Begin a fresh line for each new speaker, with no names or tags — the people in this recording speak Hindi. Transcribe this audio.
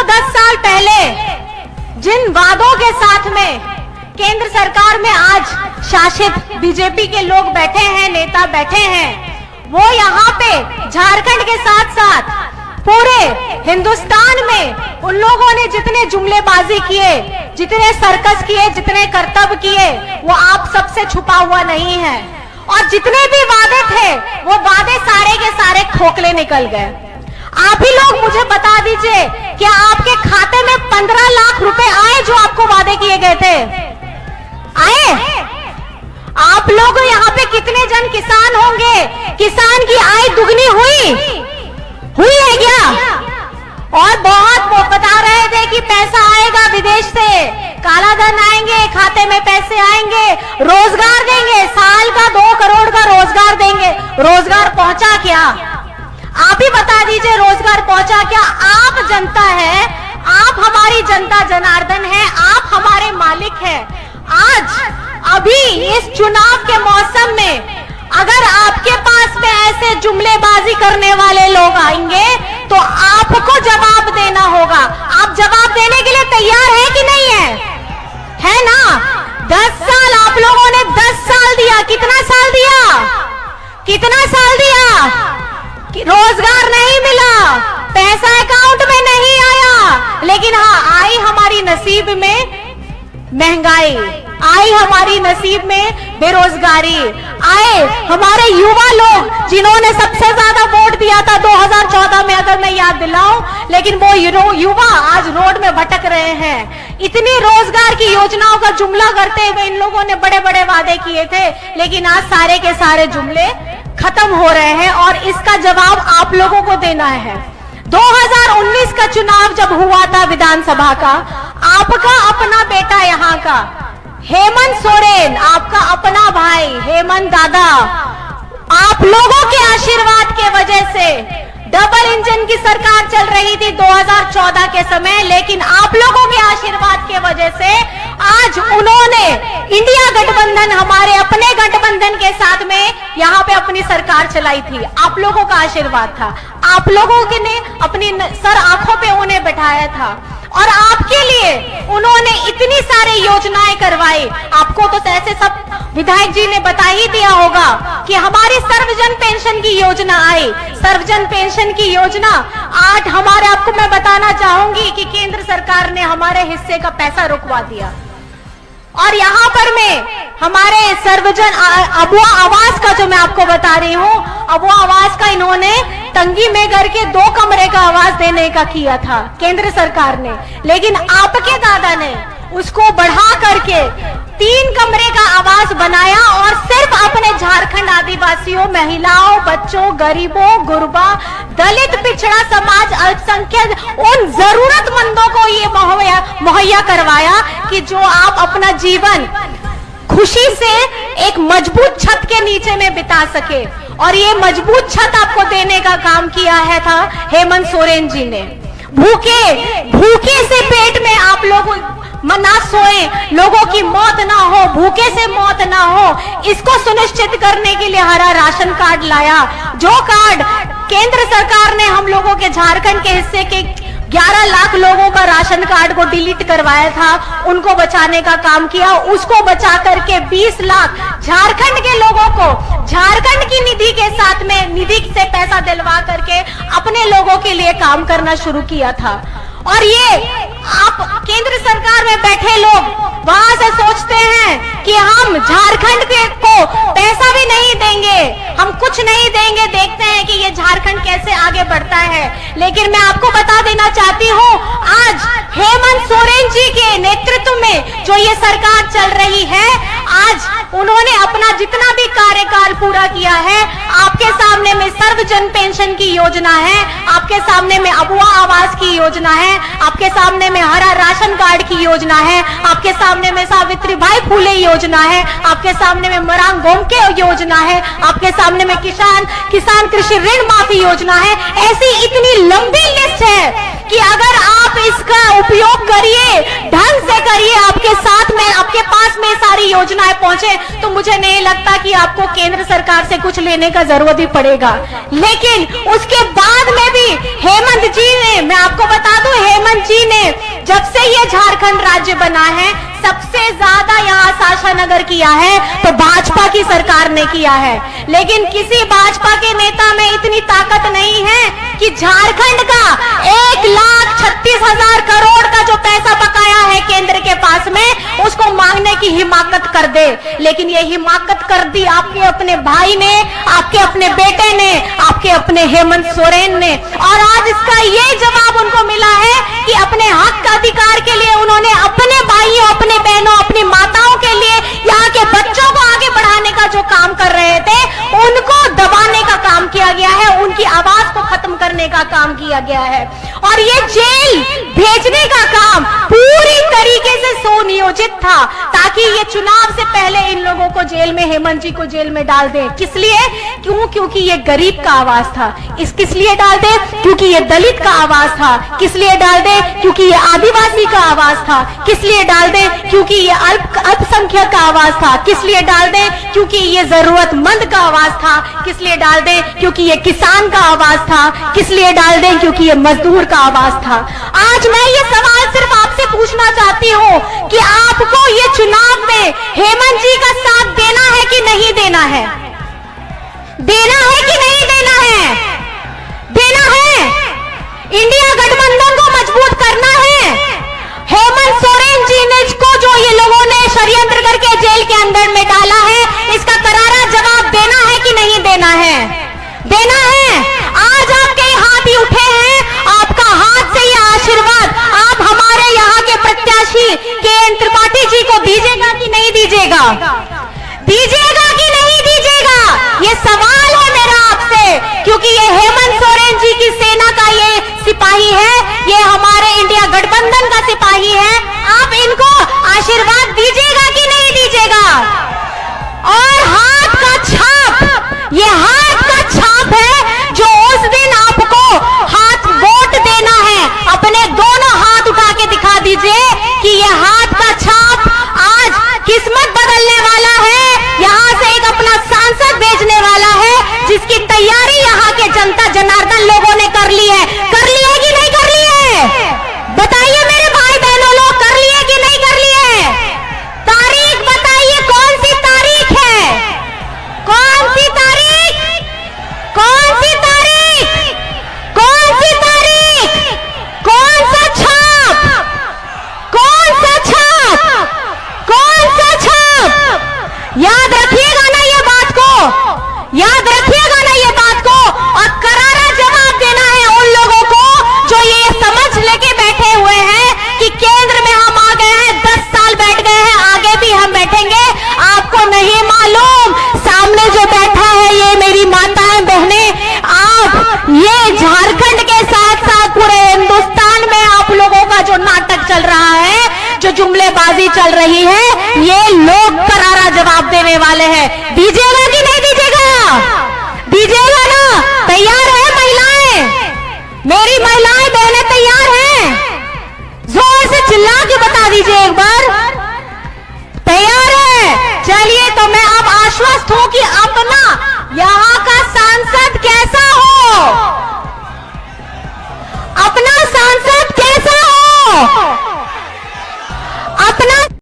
10 साल पहले जिन वादों के साथ में केंद्र सरकार में आज शासित बीजेपी के लोग बैठे हैं, नेता बैठे हैं, वो यहाँ पे झारखंड के साथ साथ पूरे हिंदुस्तान में उन लोगों ने जितने जुमलेबाजी किए, जितने सर्कस किए, जितने करतब किए, वो आप सबसे छुपा हुआ नहीं है। और जितने भी वादे थे वो वादे सारे के सारे खोखले निकल गए। आप ही लोग मुझे बता दीजिए, क्या आपके खाते में 15 लाख रुपए आए जो आपको वादे किए गए थे? आए? आप लोग यहाँ पे कितने जन किसान होंगे? किसान की आय दुगनी हुई है क्या? और बहुत वो बता रहे थे कि पैसा आएगा विदेश से, काला धन आएंगे, खाते में पैसे आएंगे, रोजगार देंगे, साल का 2 करोड़ का रोजगार देंगे। रोजगार पहुंचा क्या? आप ही बता दीजिए, रोजगार पहुंचा क्या? आप जनता है, आप हमारी जनता जनार्दन है, आप हमारे मालिक हैं। आज अभी इस चुनाव के मौसम में अगर आपके पास में ऐसे जुमलेबाजी करने वाले लोग आएंगे तो आपको जवाब देना होगा। आप जवाब देने के लिए तैयार है कि नहीं है? है ना? 10 साल आप लोगों ने 10 साल दिया। कितना साल दिया? कितना साल दिया? रोजगार नहीं मिला, पैसा अकाउंट में नहीं आया, लेकिन हाँ आई हमारी नसीब में महंगाई, आई हमारी नसीब में बेरोजगारी, आए हमारे युवा लोग जिन्होंने सबसे ज्यादा वोट दिया था 2014 में, अगर मैं याद दिलाऊं, लेकिन वो युवा आज रोड में भटक रहे हैं। इतनी रोजगार की योजनाओं का जुमला करते हुए इन लोगों ने बड़े बड़े वादे किए थे, लेकिन आज सारे के सारे जुमले खत्म हो रहे हैं और इसका जवाब आप लोगों को देना है। 2019 का चुनाव जब हुआ था विधानसभा का, आपका अपना बेटा यहाँ का हेमंत सोरेन, आपका अपना भाई हेमंत दादा, आप लोगों के आशीर्वाद के वजह से डबल इंजन की सरकार चल रही थी 2014 के समय, लेकिन आप लोगों के आशीर्वाद के वजह से आज उन्होंने इंडिया गठबंधन, हमारे अपने गठबंधन के साथ में यहाँ पे अपनी सरकार चलाई थी। आप लोगों का आशीर्वाद था, आप लोगों के ने अपनी सर आंखों पे उन्हें बैठाया था और आपके लिए उन्होंने इतनी सारी योजनाएं करवाई। आपको तो ऐसे सब विधायक जी ने बता ही दिया होगा कि हमारी सर्वजन पेंशन की योजना आई। सर्वजन पेंशन की योजना आज हमारे, आपको मैं बताना चाहूंगी कि केंद्र सरकार ने हमारे हिस्से का पैसा रुकवा दिया और यहाँ पर मैं हमारे सर्वजन अबुआ आवास का जो मैं आपको बता रही हूँ, अबुआ आवास का इन्होंने तंगी में करके 2 कमरे का आवास देने का किया था केंद्र सरकार ने, लेकिन आपके दादा ने उसको बढ़ा करके 3 कमरे का आवास बनाया और सिर्फ अपने झारखंड आदिवासियों, महिलाओं, बच्चों, गरीबों, गुरबा, दलित, पिछड़ा समाज, अल्पसंख्यक, उन जरूरतमंदों को ये मुहैया करवाया कि जो आप अपना जीवन खुशी से एक मजबूत छत के नीचे में बिता सके। और ये मजबूत छत आपको देने का काम किया है था हेमंत सोरेन जी ने। भूखे से पेट में आप लोग ना सोए, लोगों की मौत ना हो, भूखे से मौत ना हो, इसको सुनिश्चित करने के लिए हरा राशन कार्ड लाया। जो कार्ड केंद्र सरकार ने हम लोगों के झारखंड के हिस्से के 11 लाख लोगों का राशन कार्ड को डिलीट करवाया था, उनको बचाने का काम किया। उसको बचा करके 20 लाख झारखंड के लोगों को झारखंड की निधि के साथ में, निधि से पैसा दिलवा करके अपने लोगों के लिए काम करना शुरू किया था। और ये आप केंद्र सरकार में बैठे लोग वहां से सोचते हैं कि हम झारखंड को पैसा भी नहीं देंगे, हम कुछ नहीं देंगे, देखते हैं कि ये झारखंड कैसे आगे बढ़ता है। लेकिन मैं आपको बता देना चाहती हूँ, आज हेमंत सोरेन जी के नेतृत्व में जो ये सरकार चल रही है, आज उन्होंने अपना जितना भी कार्यकाल पूरा किया है, आपके सामने में सर्वजन पेंशन की योजना है, आपके सामने में अबुआ आवास की योजना है, आपके सामने में हरा राशन कार्ड की योजना है, आपके सामने में सावित्रीबाई फुले योजना है, आपके सामने में मरांग गोमके योजना है, आपके सामने में किसान कृषि ऋण माफी योजना है। ऐसी इतनी लंबी लिस्ट है कि अगर आप इसका उपयोग करिए, ढंग से करिए, आपके साथ में, आपके पास में सारी योजनाएं पहुंचे, तो मुझे नहीं लगता कि आपको केंद्र सरकार से कुछ लेने का जरूरत ही पड़ेगा। लेकिन उसके बाद में भी हेमंत जी ने, मैं आपको बता दूं, हेमंत जी झारखंड राज्य बना है, सबसे ज्यादा यहाँ शासन अगर किया है तो भाजपा की सरकार ने किया है। लेकिन किसी भाजपा के नेता में इतनी ताकत नहीं है कि झारखंड का 1,36,000 करोड़ का जो पैसा बकाया है केंद्र के पास में, उसको मांगने की हिमाकत कर दे। लेकिन ये हिमाकत कर दी आपके अपने भाई ने, आपके अपने बेटे ने, आपके अपने हेमंत सोरेन ने। और आज इसका ये जवाब उनको मिला है कि अपने हक का अधिकार के लिए उन्होंने अपने भाइयों, अपने बहनों, अपनी माताओं के लिए, यहाँ के बच्चों को आगे बढ़ाने का जो काम कर रहे थे, उनको दबाने का काम किया गया है, उनकी आवाज को खत्म करने का काम किया गया है। और ये जेल भेजने का काम पूरी तरीके से सुनियोजित था ताकि ये चुनाव से पहले इन लोगों को जेल में, हेमंत जी को जेल में डाल दे। किस लिए? क्योंकि ये गरीब का आवाज था। किस लिए डाल दे? क्योंकि ये दलित का आवाज था। किस लिए डाल दे? क्योंकि ये आदिवासी का आवाज था। किस लिए डाल दे? क्योंकि ये अल्पसंख्यक का आवाज था। किस लिए डाल दे? क्योंकि ये जरूरतमंद का आवाज था। किस लिए डाल दे? क्योंकि ये किसान का आवाज था। किस लिए डाल दे? क्योंकि ये मजदूर का आवाज था। आज मैं ये सवाल सिर्फ आपसे पूछना चाहती हूँ कि आपको ये चुनाव में हेमंत जी का साथ देना है कि नहीं देना है? देना है कि नहीं देना है? देना है। इंडिया गठबंधन को मजबूत करना है। हेमंत सोरेन जी ने को जो ये लोगों ने षड्यंत्र करके जेल के अंदर में डाला है, इसका करारा जवाब देना है कि नहीं देना है? देना है। आज आपके हाथ ही उठे हैं, आपका हाथ से ये आशीर्वाद आप हमारे यहाँ के प्रत्याशी के त्रिपाठी जी को दीजिएगा कि नहीं दीजिएगा? दीजिएगा कि नहीं दीजिएगा? ये सवाल है मेरा आपसे, क्योंकि ये हेमंत सोरेन जी की सेना का ये सिपाही है, ये हमारे इंडिया गठबंधन का सिपाही है। आप इनको आशीर्वाद दीजिएगा कि नहीं दीजिएगा? और हाथ का छाप, ये हाथ का छाप है जो उस दिन आपको हाथ वोट देना है, अपने दोनों हाथ उठा के दिखा दीजिए कि ये हाथ का छाप आज किस्मत बदलने वाला है। यहाँ से एक अपना सांसद भेजने वाला है, जिसकी तैयारी यहाँ के जनता जनार्दन लोगों ने कर ली है। कर ली है कि नहीं कर ली है? बताइए मेरे भाई बहनों, लोग कर लिए कि नहीं कर लिए? तारीख बताइए, कौन सी तारीख है? कौन सी तारीख? कौन सी तारीख? कौन सी तारीख? कौन सा छाप? कौन सा छाप? कौन सा छाप? याद रखिएगा ना ये बात को, याद रखिएगा ना ये बात को। और करारा जवाब देना है उन लोगों को जो ये समझ लेके बैठे हुए हैं कि केंद्र में हम आ गए हैं, 10 साल बैठ गए हैं, आगे भी हम बैठेंगे। आपको नहीं मालूम सामने जो बैठा है ये मेरी माताएं बहनें, आप ये झारखंड के साथ साथ पूरे हिंदुस्तान में आप लोगों का जो नाटक चल रहा है, जो जुमलेबाजी चल रही है, ये लोग करारा जवाब देने वाले हैं। दीजिएगा कि नहीं दीजिएगा? दीजिएगा ना? तैयार है महिलाएं? मेरी महिलाएं बहनें तैयार हैं? जोर से चिल्ला के बता दीजिए एक बार। तैयार है? चलिए, तो मैं अब आश्वस्त हूं कि अपना यहाँ का सांसद कैसा